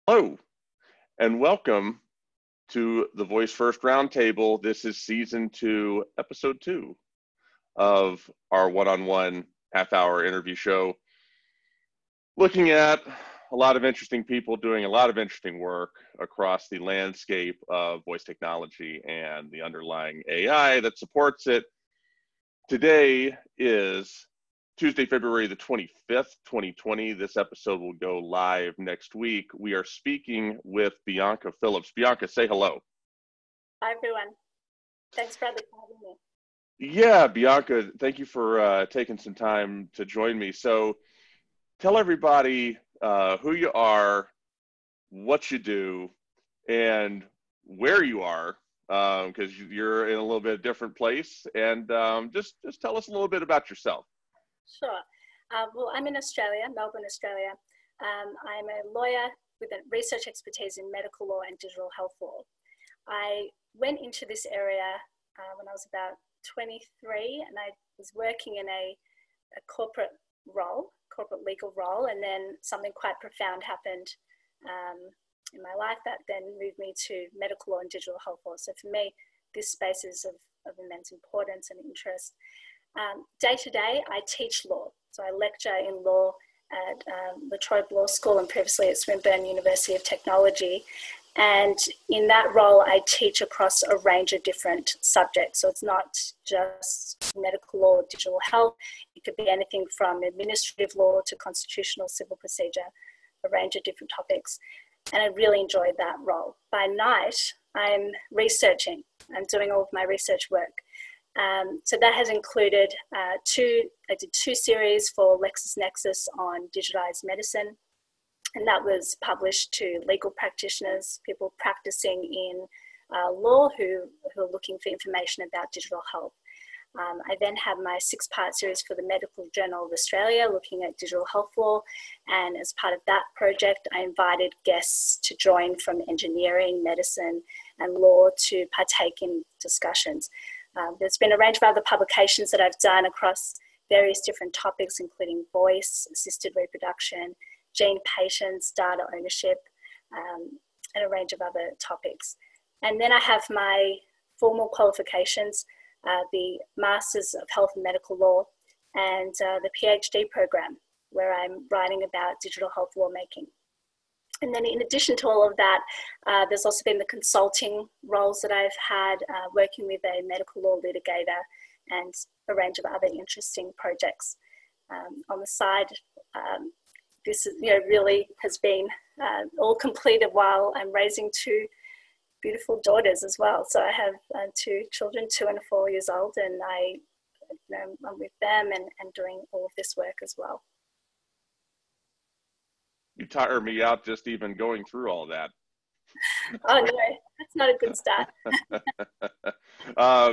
Hello, and welcome to the VoiceFirst Roundtable. This is season 2, episode 2 of our one-on-one half-hour interview show, looking at a lot of interesting people doing a lot of interesting work across the landscape of voice technology and the underlying AI that supports it. Today is Tuesday, February the 25th, 2020. This episode will go live next week. We are speaking with Bianca Phillips. Bianca, say hello. Hi, everyone. Thanks, Bradley, for having me. Yeah, Bianca, thank you for taking some time to join me. So tell everybody who you are, what you do, and where you are, because you're in a little bit different place. And just tell us a little bit about yourself. Sure. Well, I'm in Australia, Melbourne, Australia. I'm a lawyer with a research expertise in medical law and digital health law. I went into this area when I was about 23, and I was working in a corporate legal role, and then something quite profound happened in my life that then moved me to medical law and digital health law. So for me, this space is of immense importance and interest. Day to day, I teach law. So I lecture in law at La Trobe Law School and previously at Swinburne University of Technology. And in that role, I teach across a range of different subjects. So it's not just medical law, digital health. It could be anything from administrative law to constitutional civil procedure, a range of different topics. And I really enjoyed that role. By night, I'm researching. I'm doing all of my research work. So that has included I did two series for LexisNexis on digitized medicine, and that was published to legal practitioners, people practicing in law who are looking for information about digital health. I then had my 6-part series for the Medical Journal of Australia looking at digital health law, and as part of that project, I invited guests to join from engineering, medicine, and law to partake in discussions. There's been a range of other publications that I've done across various different topics, including voice, assisted reproduction, gene patients, data ownership, and a range of other topics. And then I have my formal qualifications, the Masters of Health and Medical Law, and the PhD program, where I'm writing about digital health lawmaking. And then in addition to all of that, there's also been the consulting roles that I've had, working with a medical law litigator and a range of other interesting projects. On the side, this really has been all completed while I'm raising 2 beautiful daughters as well. So I have 2 children, 2 and 4 years old, and I'm with them and doing all of this work as well. You tire me out just even going through all that. Oh no, that's not a good start.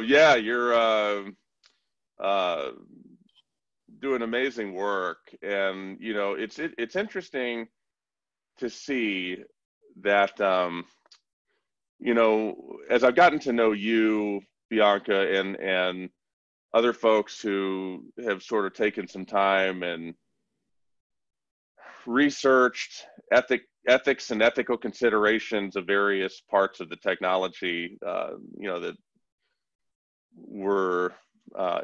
Yeah, you're doing amazing work, and it's interesting to see that as I've gotten to know you, Bianca, and other folks who have sort of taken some time and researched ethics and ethical considerations of various parts of the technology, that we're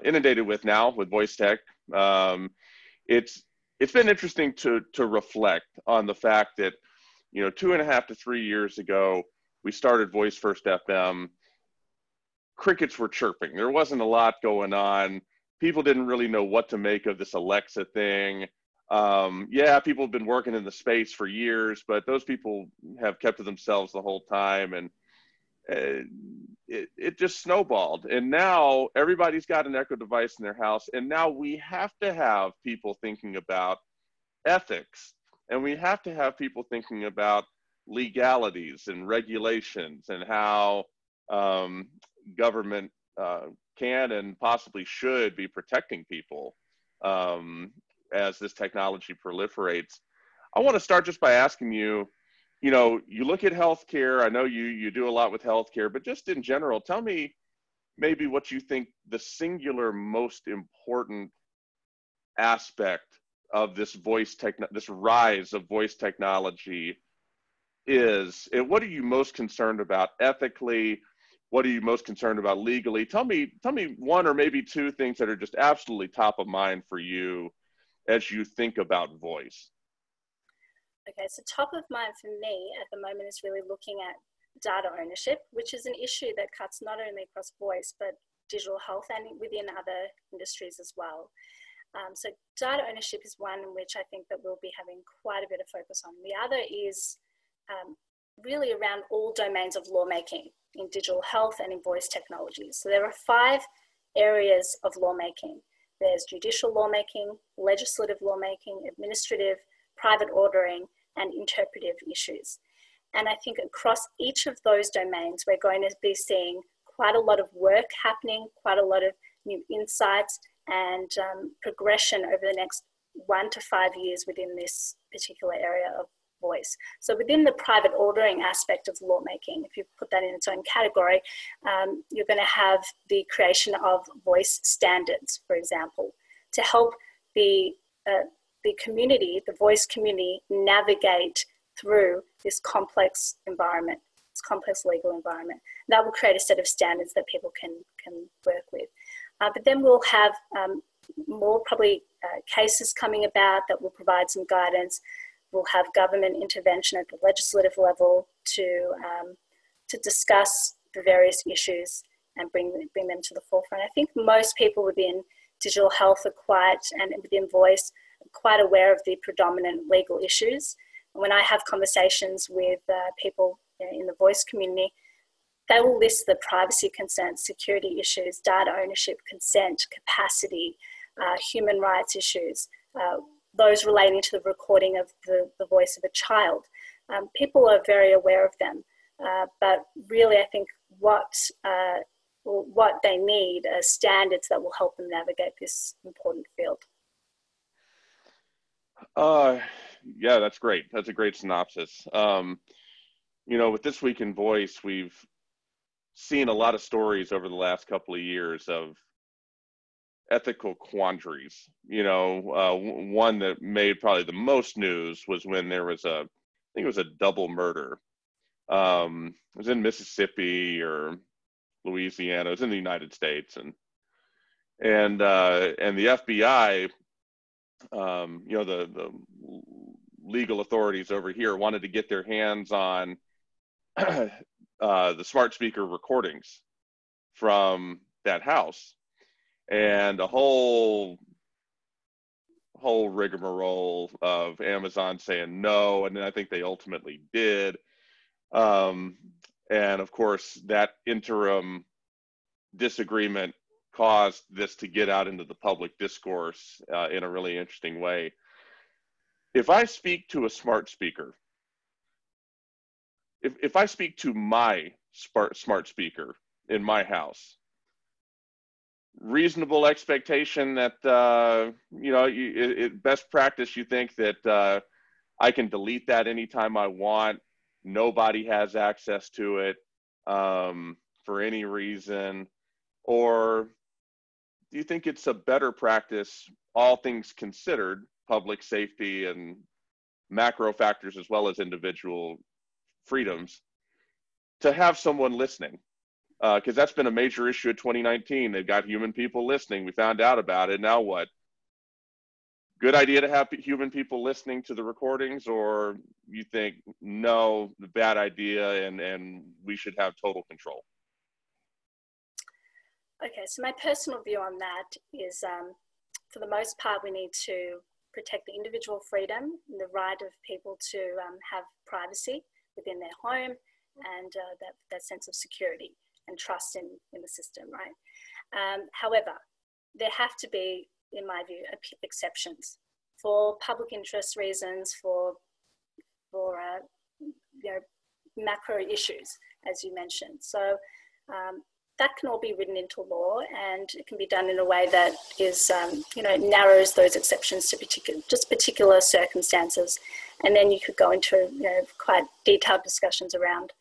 inundated with now with voice tech. It's been interesting to reflect on the fact that 2.5 to 3 years ago we started VoiceFirst FM. Crickets were chirping. There wasn't a lot going on. People didn't really know what to make of this Alexa thing. People have been working in the space for years, but those people have kept to themselves the whole time, and it just snowballed. And now everybody's got an Echo device in their house, and now we have to have people thinking about ethics, and we have to have people thinking about legalities and regulations and how government can and possibly should be protecting people as this technology proliferates. I want to start just by asking you, you look at healthcare. I know you do a lot with healthcare, but just in general, tell me maybe what you think the singular most important aspect of this rise of voice technology is, and what are you most concerned about ethically? What are you most concerned about legally? Tell me one or maybe two things that are just absolutely top of mind for you as you think about voice. Okay, so top of mind for me at the moment is really looking at data ownership, which is an issue that cuts not only across voice, but digital health and within other industries as well. So data ownership is one in which I think that we'll be having quite a bit of focus on. The other is really around all domains of lawmaking in digital health and in voice technologies. So there are 5 areas of lawmaking. There's judicial lawmaking, legislative lawmaking, administrative, private ordering, and interpretive issues. And I think across each of those domains, we're going to be seeing quite a lot of work happening, quite a lot of new insights and progression over the next 1 to 5 years within this particular area of voice. So within the private ordering aspect of lawmaking, if you put that in its own category, you're going to have the creation of voice standards, for example, to help the community, the voice community, navigate through this complex environment, this complex legal environment. That will create a set of standards that people can work with. But then we'll have more probably cases coming about that will provide some guidance. We'll have government intervention at the legislative level to discuss the various issues and bring them to the forefront. I think most people within digital health are quite, and within voice, quite aware of the predominant legal issues. And when I have conversations with people in the voice community, they will list the privacy concerns, security issues, data ownership, consent, capacity, human rights issues, those relating to the recording of the voice of a child. People are very aware of them, but really I think what they need are standards that will help them navigate this important field. Yeah, that's great. That's a great synopsis. With This Week in Voice, we've seen a lot of stories over the last couple of years of ethical quandaries. One that made probably the most news was when there was I think it was a double murder. It was in Mississippi or Louisiana. It was in the United States, and the FBI, the legal authorities over here wanted to get their hands on the smart speaker recordings from that house, and a whole rigmarole of Amazon saying no, and then I think they ultimately did. And of course, that interim disagreement caused this to get out into the public discourse in a really interesting way. If I speak to a smart speaker, if I speak to my smart speaker in my house, reasonable expectation that, best practice, you think that I can delete that anytime I want, nobody has access to it for any reason? Or do you think it's a better practice, all things considered, public safety and macro factors as well as individual freedoms, to have someone listening? Because that's been a major issue of 2019. They've got human people listening. We found out about it. Now what? Good idea to have human people listening to the recordings, or you think, no, bad idea, and we should have total control? Okay, so my personal view on that is, for the most part, we need to protect the individual freedom and the right of people to have privacy within their home, and that sense of security and trust in the system, right? However, there have to be, in my view, exceptions for public interest reasons, for macro issues, as you mentioned. So that can all be written into law, and it can be done in a way that is, narrows those exceptions to particular circumstances. And then you could go into quite detailed discussions around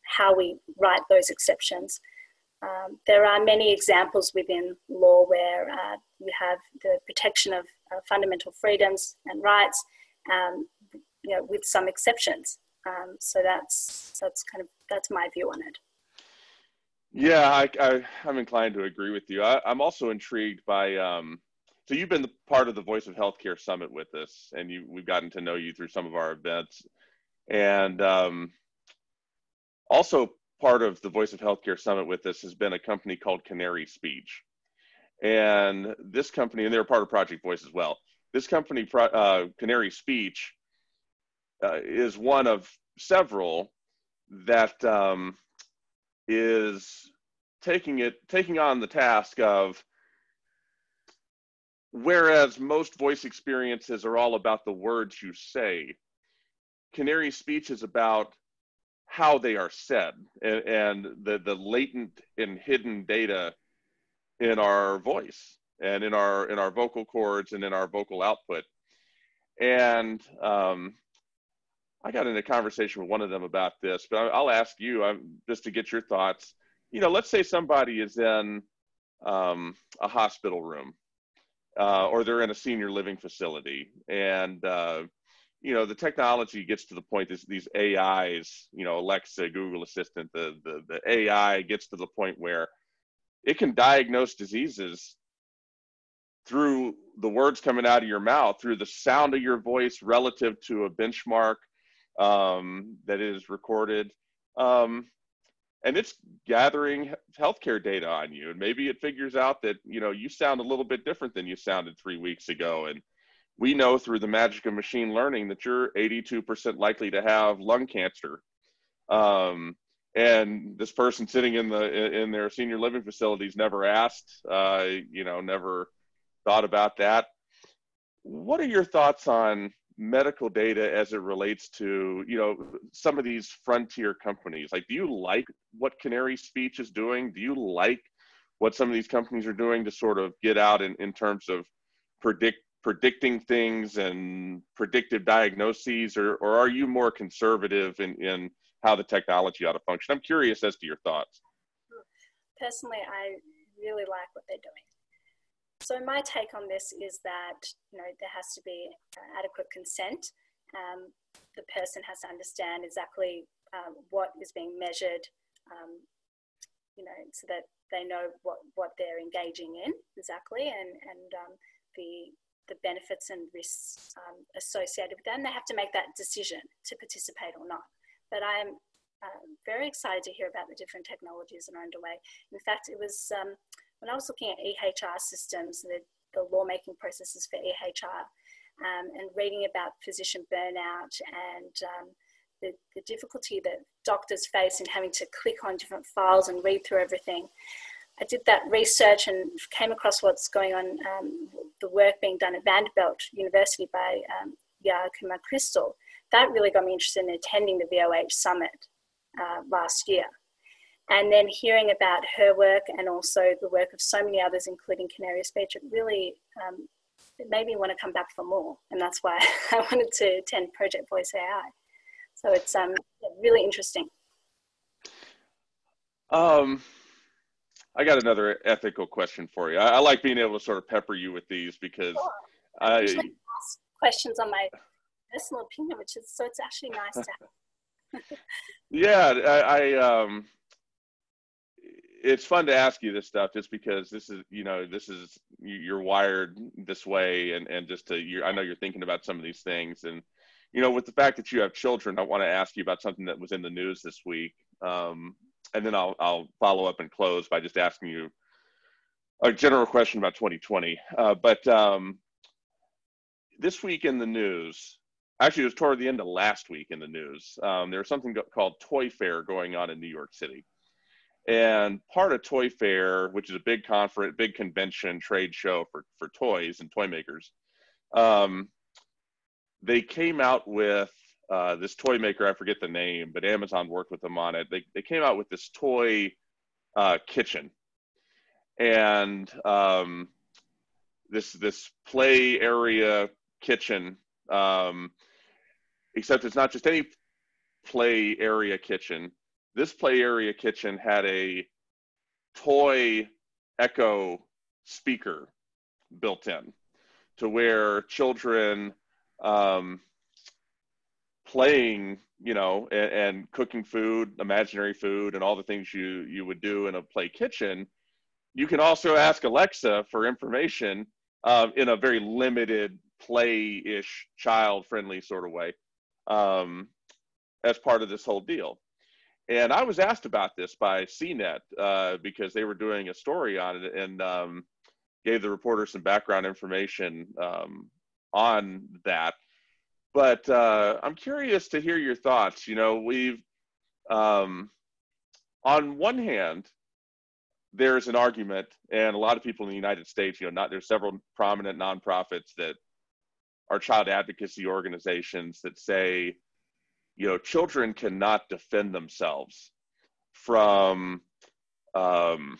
how we write those exceptions. There are many examples within law where you have the protection of fundamental freedoms and rights, with some exceptions. So that's my view on it. Yeah, I'm inclined to agree with you. I'm also intrigued by, so you've been part of the Voice of Healthcare Summit with us, and we've gotten to know you through some of our events. And also part of the Voice of Healthcare Summit with us has been a company called Canary Speech. And this company, and they're part of Project Voice as well. This company, Canary Speech, is one of several that is taking on the task of, whereas most voice experiences are all about the words you say, Canary Speech is about how they are said, and the latent and hidden data in our voice and in our vocal cords and in our vocal output. And I got in a conversation with one of them about this, but I'll ask you just to get your thoughts. Let's say somebody is in a hospital room, or they're in a senior living facility, and the technology gets to the point, these AIs, Alexa, Google Assistant, the AI gets to the point where it can diagnose diseases through the words coming out of your mouth, through the sound of your voice relative to a benchmark that is recorded. And it's gathering healthcare data on you. And maybe it figures out that, you sound a little bit different than you sounded 3 weeks ago. And we know through the magic of machine learning that you're 82% likely to have lung cancer. And this person sitting in their senior living facilities never asked, never thought about that. What are your thoughts on medical data as it relates to, some of these frontier companies? Like, do you like what Canary Speech is doing? Do you like what some of these companies are doing to sort of get out in terms of predicting things and predictive diagnoses, or are you more conservative in how the technology ought to function? I'm curious as to your thoughts. Personally, I really like what they're doing. So my take on this is that, there has to be adequate consent. The person has to understand exactly what is being measured, so that they know what they're engaging in exactly, and the benefits and risks associated with that. And they have to make that decision to participate or not. But I'm very excited to hear about the different technologies that are underway. In fact, it was when I was looking at EHR systems, the lawmaking processes for EHR, and reading about physician burnout and the difficulty that doctors face in having to click on different files and read through everything. I did that research and came across what's going on, the work being done at Vanderbilt University by Kumar Crystal. That really got me interested in attending the VOH Summit last year. And then hearing about her work and also the work of so many others, including Canary Speech, it really it made me want to come back for more. And that's why I wanted to attend Project Voice AI. So it's really interesting. I got another ethical question for you. I like being able to sort of pepper you with these because I usually ask questions on my personal opinion, so it's actually nice to have. Yeah, it's fun to ask you this stuff just because this is you're wired this way, and just I know you're thinking about some of these things, and with the fact that you have children, I want to ask you about something that was in the news this week, and then I'll follow up and close by just asking you a general question about 2020. But this week in the news, actually it was toward the end of last week in the news, there was something called Toy Fair going on in New York City. And part of Toy Fair, which is a big conference, big convention, trade show for toys and toy makers, they came out with this toy maker, I forget the name, but Amazon worked with them on it. They came out with this toy kitchen, and this play area kitchen, except it's not just any play area kitchen. This play area kitchen had a toy Echo speaker built in, to where children playing, and cooking food, imaginary food, and all the things you would do in a play kitchen, you can also ask Alexa for information in a very limited play-ish, child-friendly sort of way as part of this whole deal. And I was asked about this by CNET because they were doing a story on it and gave the reporter some background information on that. But I'm curious to hear your thoughts. We've, on one hand, there's an argument, and a lot of people in the United States, there's several prominent nonprofits that are child advocacy organizations that say, children cannot defend themselves from the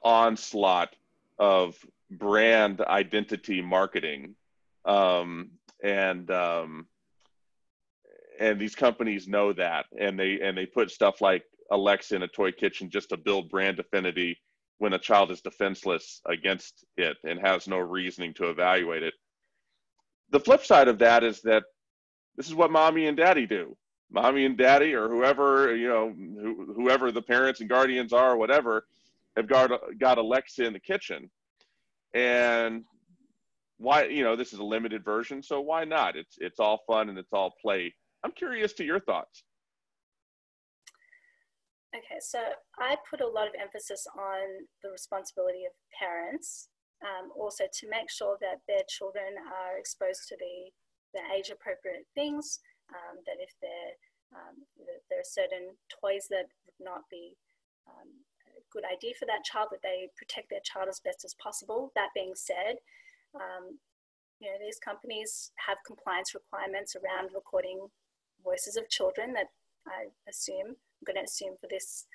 onslaught of brand identity marketing, and these companies know that, and they put stuff like Alexa in a toy kitchen just to build brand affinity when a child is defenseless against it and has no reasoning to evaluate it. The flip side of that is that this is what mommy and daddy do. Mommy and daddy, or whoever, whoever the parents and guardians are, or whatever, have got Alexa in the kitchen. And why, this is a limited version, so why not? It's all fun and it's all play. I'm curious to your thoughts. Okay, so I put a lot of emphasis on the responsibility of parents, also to make sure that their children are exposed to the age-appropriate things, that if there are certain toys that would not be a good idea for that child, that they protect their child as best as possible. That being said, these companies have compliance requirements around recording voices of children that I'm going to assume for this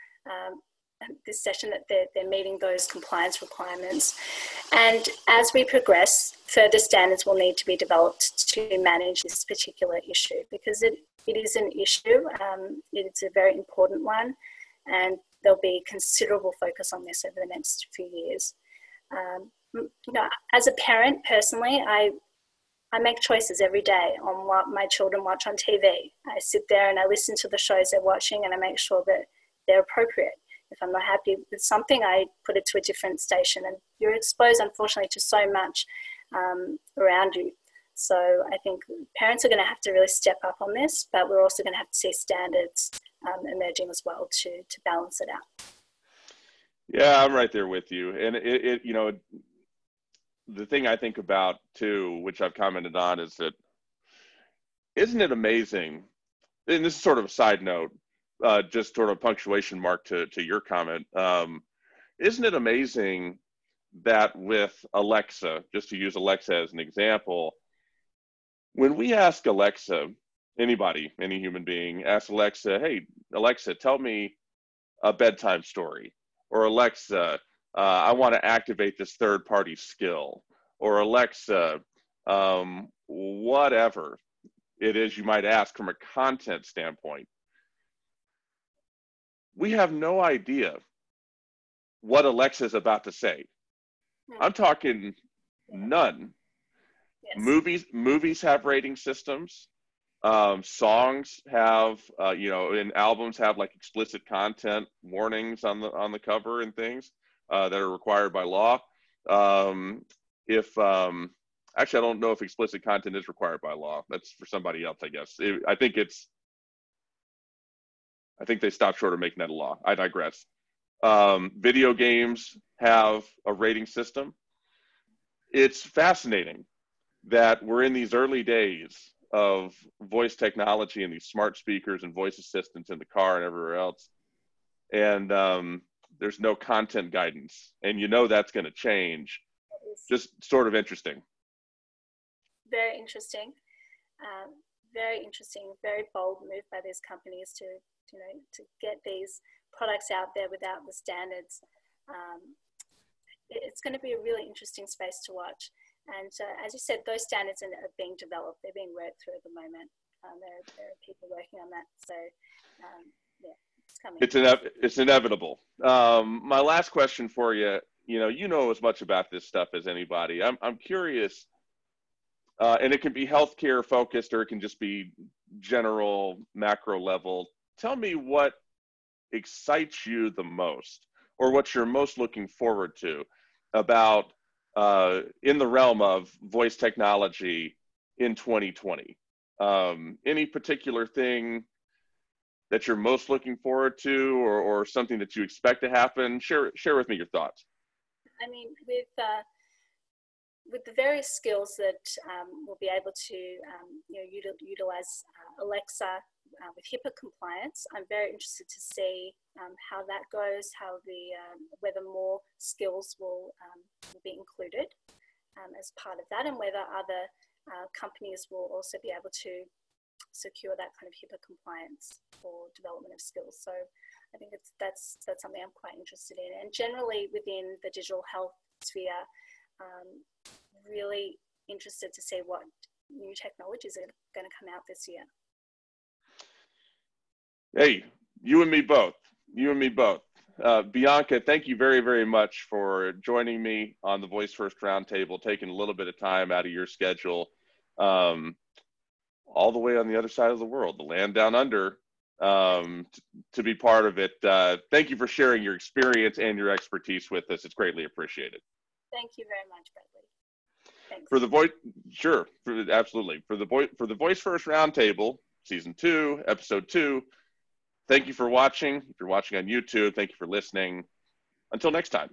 this session that they're meeting those compliance requirements. And as we progress, further standards will need to be developed to manage this particular issue, because it is an issue. It's a very important one, and there'll be considerable focus on this over the next few years. As a parent, personally, I make choices every day on what my children watch on TV. I sit there and I listen to the shows they're watching, and I make sure that they're appropriate. If I'm not happy with something, I put it to a different station. And you're exposed, unfortunately, to so much around you. So I think parents are going to have to really step up on this, but we're also going to have to see standards emerging as well to balance it out. Yeah, I'm right there with you. And the thing I think about too, which I've commented on, is that isn't it amazing, and this is sort of a side note, just sort of a punctuation mark to your comment, isn't it amazing that with Alexa, just to use Alexa as an example, when we ask Alexa, anybody, any human being, ask Alexa, hey, Alexa, tell me a bedtime story, or Alexa, I want to activate this third-party skill, or Alexa, whatever it is you might ask from a content standpoint. We have no idea what Alexa is about to say. I'm talking none. Yes. Movies have rating systems. Songs have, and albums have like explicit content warnings on the cover and things that are required by law. Actually, I don't know if explicit content is required by law. That's for somebody else, I guess. I think they stopped short of making that a law. I digress. Video games have a rating system. It's fascinating that we're in these early days of voice technology and these smart speakers and voice assistants in the car and everywhere else. And there's no content guidance. And that's going to change. Just sort of interesting. Very interesting. Very interesting, very bold move by these companies to get these products out there without the standards. It's going to be a really interesting space to watch. And as you said, those standards are being developed. They're being worked through at the moment. There are people working on that. So, it's coming. It's inevitable. My last question for you, you know as much about this stuff as anybody. I'm curious, and it can be healthcare focused, or it can just be general macro level. Tell me what excites you the most, or what you're most looking forward to about in the realm of voice technology in 2020. Any particular thing that you're most looking forward to, or something that you expect to happen? Share with me your thoughts. I mean, with the various skills that we'll be able to utilize Alexa with HIPAA compliance, I'm very interested to see how that goes, how whether more skills will be included as part of that, and whether other companies will also be able to secure that kind of HIPAA compliance for development of skills. So I think that's something I'm quite interested in. And generally within the digital health sphere, really interested to see what new technologies are going to come out this year. Hey, you and me both. You and me both. Bianca, thank you very, very much for joining me on the VoiceFirst Roundtable, taking a little bit of time out of your schedule, all the way on the other side of the world, the land down under, to be part of it. Thank you for sharing your experience and your expertise with us. It's greatly appreciated. Thank you very much, Bradley. Thanks. For the voice, sure, absolutely. For the VoiceFirst Roundtable, Season 2, Episode 2. Thank you for watching. If you're watching on YouTube, thank you for listening. Until next time.